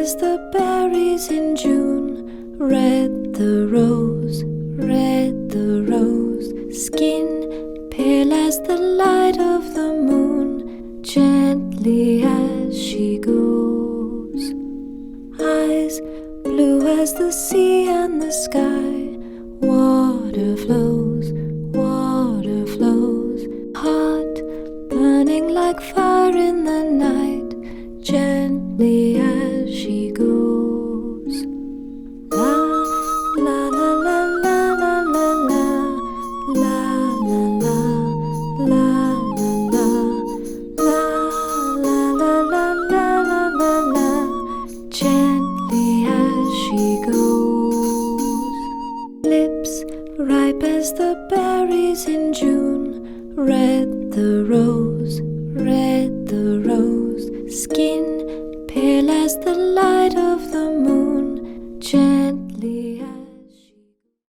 as the berries in June. Red the rose, red the rose. Skin pale as the light of the moon, gently as she goes. Eyes blue as the sea and the sky. Water flows, water flows. Heart burning like fire in the night, gently as she goes. La la la la la la la la la la la la la la la la la la la, gently as she goes. Lips ripe as the berries in June. Red the rose, red the rose. Skin pale as the light of the moon,